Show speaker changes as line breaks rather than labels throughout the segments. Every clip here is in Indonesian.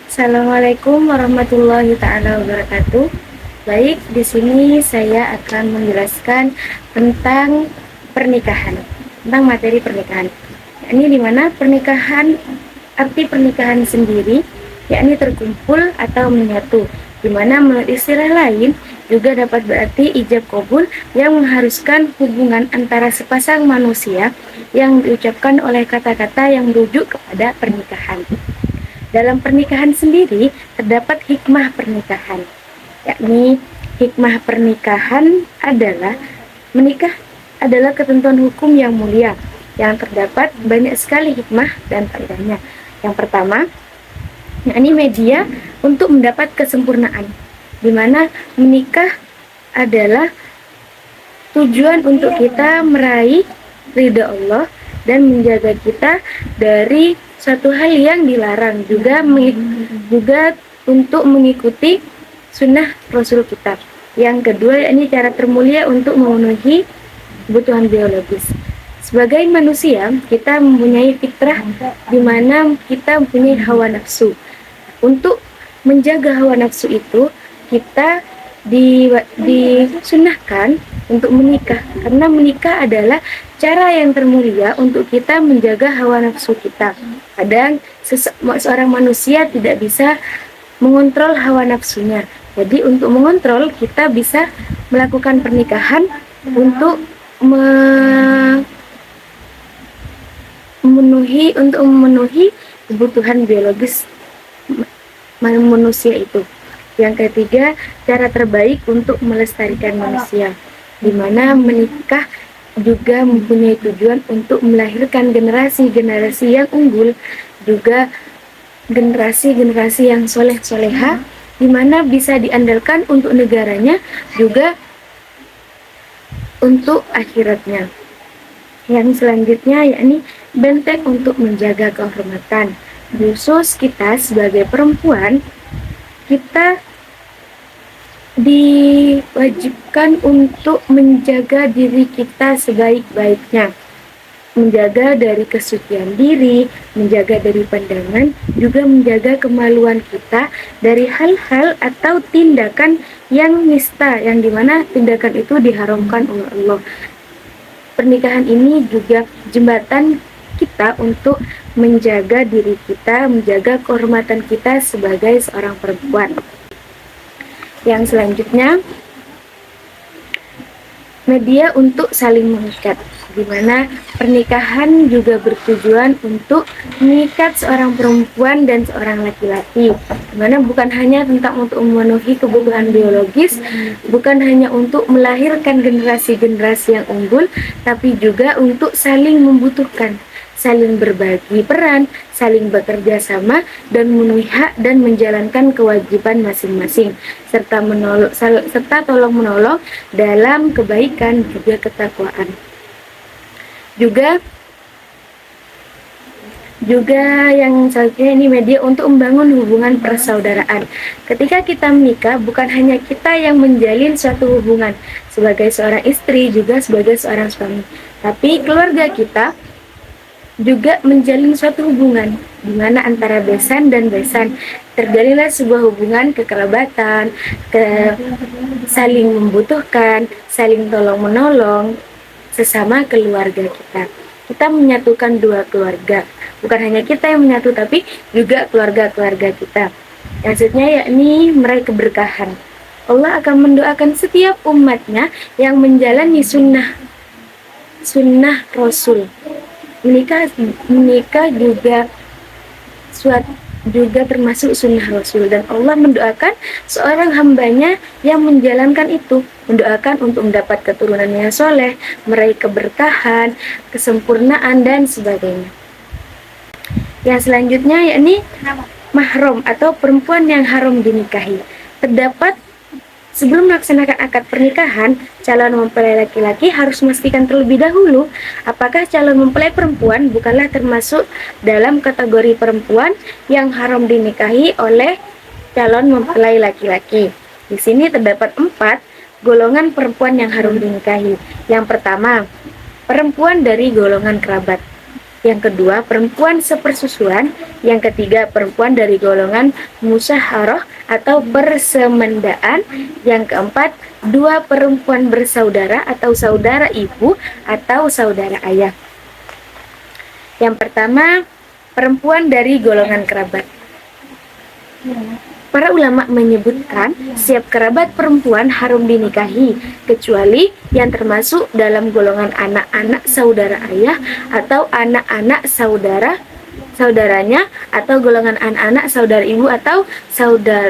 Assalamualaikum warahmatullahi taala wabarakatuh. Baik, di sini saya akan menjelaskan tentang pernikahan, tentang materi pernikahan. Ini di mana pernikahan, arti pernikahan sendiri, yakni terkumpul atau menyatu, di mana menurut istilah lain juga dapat berarti ijab kabul yang mengharuskan hubungan antara sepasang manusia yang diucapkan oleh kata-kata yang merujuk kepada pernikahan. Dalam pernikahan sendiri terdapat hikmah pernikahan, yakni hikmah pernikahan adalah menikah adalah ketentuan hukum yang mulia yang terdapat banyak sekali hikmah dan faedahnya. Yang pertama, yakni media untuk mendapat kesempurnaan, di mana menikah adalah tujuan untuk kita meraih ridha Allah dan menjaga kita dari suatu hal yang dilarang, juga untuk mengikuti sunnah Rasul kita. Yang kedua, yakni cara termulia untuk memenuhi kebutuhan biologis. Sebagai manusia, kita mempunyai fitrah di mana kita mempunyai hawa nafsu. Untuk menjaga hawa nafsu itu, kita disunahkan untuk menikah, karena menikah adalah cara yang termulia untuk kita menjaga hawa nafsu kita. Kadang seorang manusia tidak bisa mengontrol hawa nafsunya, jadi untuk mengontrol kita bisa melakukan pernikahan untuk memenuhi kebutuhan biologis manusia itu. Yang ketiga, cara terbaik untuk melestarikan manusia, di mana menikah juga mempunyai tujuan untuk melahirkan generasi-generasi yang unggul, juga generasi-generasi yang soleh-soleha, di mana bisa diandalkan untuk negaranya, juga untuk akhiratnya. Yang selanjutnya yakni benteng untuk menjaga kehormatan. Khusus kita sebagai perempuan, kita diwajibkan untuk menjaga diri kita sebaik-baiknya, menjaga dari kesucian diri, menjaga dari pandangan, juga menjaga kemaluan kita dari hal-hal atau tindakan yang nista, yang dimana tindakan itu diharamkan oleh Allah. Pernikahan ini juga jembatan kita untuk menjaga diri kita, menjaga kehormatan kita sebagai seorang perempuan. Yang selanjutnya, media untuk saling mengikat, di mana pernikahan juga bertujuan untuk mengikat seorang perempuan dan seorang laki-laki, di mana bukan hanya tentang untuk memenuhi kebutuhan biologis, bukan hanya untuk melahirkan generasi-generasi yang unggul, tapi juga untuk saling membutuhkan, saling berbagi peran, saling bekerja sama dan memenuhi hak dan menjalankan kewajiban masing-masing, serta tolong menolong dalam kebaikan juga ketakwaan. Juga yang selanjutnya ini media untuk membangun hubungan persaudaraan. Ketika kita menikah, bukan hanya kita yang menjalin suatu hubungan sebagai seorang istri, juga sebagai seorang suami, tapi keluarga kita juga menjalin suatu hubungan di mana antara besan dan besan terjalinlah sebuah hubungan kekerabatan, saling membutuhkan, saling tolong menolong sesama keluarga kita. Kita menyatukan dua keluarga, bukan hanya kita yang menyatu, tapi juga keluarga-keluarga kita. Maksudnya yakni meraih keberkahan. Allah akan mendoakan setiap umatnya yang menjalani sunnah Rasul. Menikah juga termasuk sunnah Rasul, dan Allah mendoakan seorang hambanya yang menjalankan itu, mendoakan untuk mendapat keturunan yang soleh, meraih keberkahan, kesempurnaan dan sebagainya. Yang selanjutnya yakni mahram atau perempuan yang haram dinikahi. Terdapat sebelum melaksanakan akad pernikahan, calon mempelai laki-laki harus memastikan terlebih dahulu apakah calon mempelai perempuan bukanlah termasuk dalam kategori perempuan yang haram dinikahi oleh calon mempelai laki-laki. Di sini terdapat 4 golongan perempuan yang haram dinikahi. Yang pertama, perempuan dari golongan kerabat. Yang kedua, perempuan sepersusuan. Yang ketiga, perempuan dari golongan musyaharah atau persemendaan. Yang keempat, dua perempuan bersaudara atau saudara ibu atau saudara ayah. Yang pertama, perempuan dari golongan kerabat. Para ulama menyebutkan setiap kerabat perempuan haram dinikahi, kecuali yang termasuk dalam golongan anak-anak saudara ayah atau anak-anak saudaranya, atau golongan anak-anak saudara ibu atau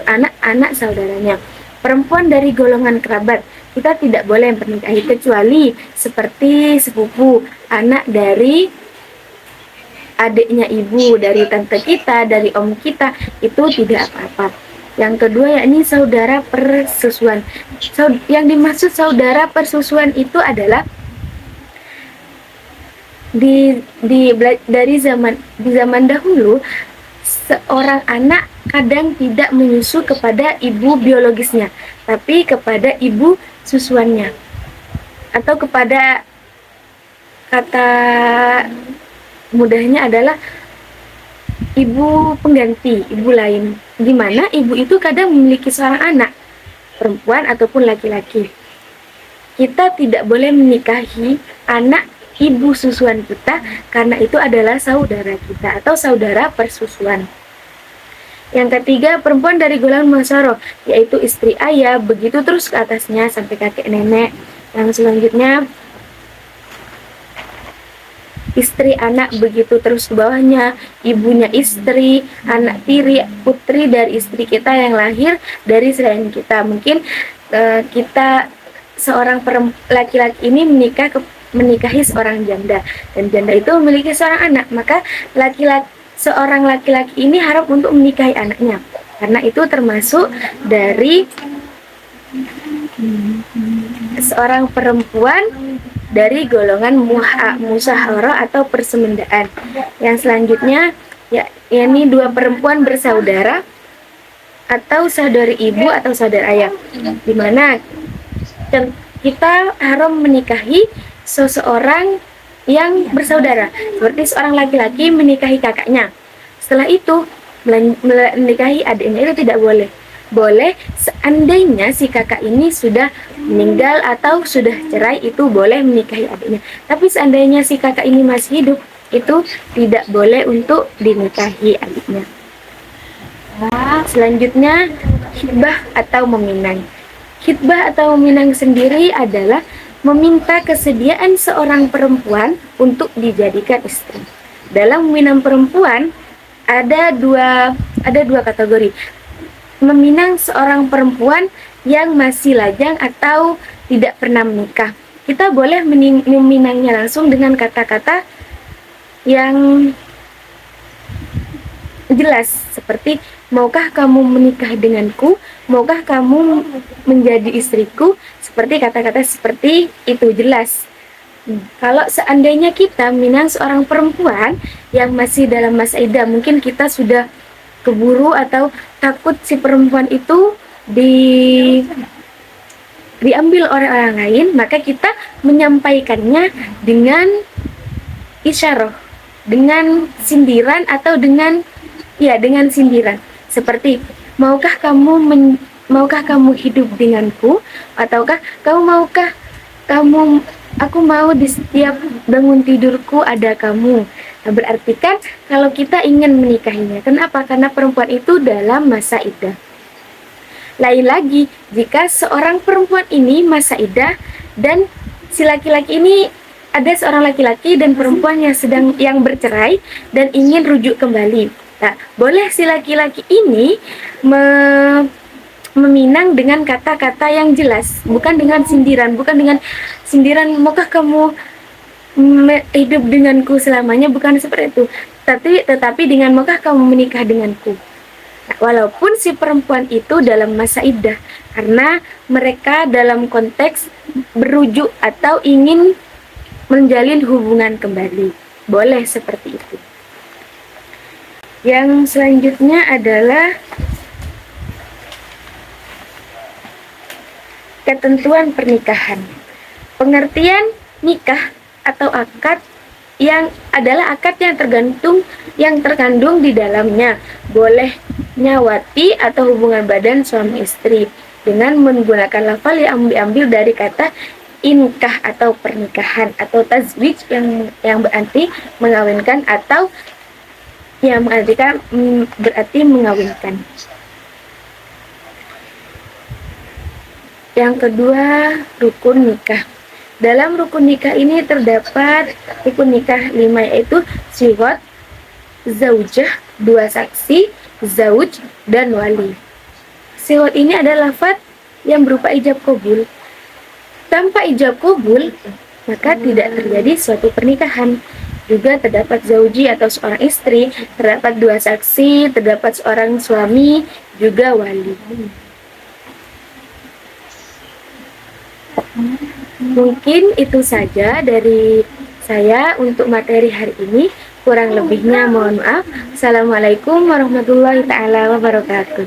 anak-anak saudaranya. Perempuan dari golongan kerabat kita tidak boleh menikahi, kecuali seperti sepupu, anak dari adiknya ibu, dari tante kita, dari om kita, itu tidak apa-apa. Yang kedua yakni saudara persusuan. Yang dimaksud saudara persusuan itu adalah dari zaman dahulu, seorang anak kadang tidak menyusu kepada ibu biologisnya, tapi kepada ibu susuannya, atau kepada, kata mudahnya adalah ibu pengganti, ibu lain, di mana ibu itu kadang memiliki seorang anak, perempuan ataupun laki-laki. Kita tidak boleh menikahi anak ibu susuan kita, karena itu adalah saudara kita atau saudara persusuan. Yang ketiga, perempuan dari golongan musyawarah, yaitu istri ayah, begitu terus ke atasnya sampai kakek nenek. Yang selanjutnya, istri anak, begitu terus ke bawahnya, ibunya istri, anak tiri, putri dari istri kita yang lahir dari selain kita. Mungkin kita seorang laki-laki ini menikahi seorang janda, dan janda itu memiliki seorang anak, maka seorang laki-laki ini harap untuk menikahi anaknya, karena itu termasuk dari seorang perempuan dari golongan musyawarah atau persemendaan. Yang selanjutnya yakni dua perempuan bersaudara atau saudari ibu atau saudara ayah, di mana kita haram menikahi seseorang yang bersaudara, seperti seorang laki-laki menikahi kakaknya, setelah itu menikahi adiknya, itu tidak boleh. Boleh seandainya si kakak ini sudah meninggal atau sudah cerai, itu boleh menikahi adiknya. Tapi seandainya si kakak ini masih hidup, itu tidak boleh untuk dinikahi adiknya. Selanjutnya, khitbah atau meminang. Khitbah atau meminang sendiri adalah meminta kesediaan seorang perempuan untuk dijadikan istri. Dalam meminang perempuan ada dua kategori. Meminang seorang perempuan yang masih lajang atau tidak pernah menikah. Kita boleh meminangnya langsung dengan kata-kata yang jelas, seperti maukah kamu menikah denganku, maukah kamu menjadi istriku, seperti kata-kata seperti itu jelas. Kalau seandainya kita minang seorang perempuan yang masih dalam masa iddah, mungkin kita sudah keburu atau takut si perempuan itu diambil oleh orang lain, maka kita menyampaikannya dengan isyarah, dengan sindiran atau dengan sindiran, seperti maukah kamu hidup denganku, ataukah aku mau di setiap bangun tidurku ada kamu. Nah, berarti kan kalau kita ingin menikahinya, kenapa? Karena perempuan itu dalam masa iddah. Lain lagi jika seorang perempuan ini masa iddah dan si laki-laki ini, ada seorang laki-laki dan perempuan yang bercerai dan ingin rujuk kembali. Nah, boleh si laki-laki ini meminang dengan kata-kata yang jelas, bukan dengan sindiran maukah kamu hidup denganku selamanya, bukan seperti itu, tetapi dengan maukah kamu menikah denganku. Nah, walaupun si perempuan itu dalam masa iddah, karena mereka dalam konteks berujuk atau ingin menjalin hubungan kembali, boleh seperti itu. Yang selanjutnya adalah ketentuan pernikahan. Pengertian nikah atau akad yang adalah akad yang terkandung di dalamnya. Bolehnya wati atau hubungan badan suami istri dengan menggunakan lafal yang diambil dari kata inkah atau pernikahan, atau tazwij yang berarti mengawinkan, atau yang mengartikan berarti mengawinkan. Yang kedua, rukun nikah. Dalam rukun nikah ini terdapat rukun nikah 5, yaitu siwat, zaujah, 2 saksi, zauj, dan wali. Siwat ini adalah lafaz yang berupa ijab kabul. Tanpa ijab kabul, maka tidak terjadi suatu pernikahan. Juga terdapat zauji atau seorang istri, terdapat 2 saksi, terdapat seorang suami, juga wali. Mungkin itu saja dari saya untuk materi hari ini. Kurang lebihnya mohon maaf. Assalamualaikum warahmatullahi taala wabarakatuh.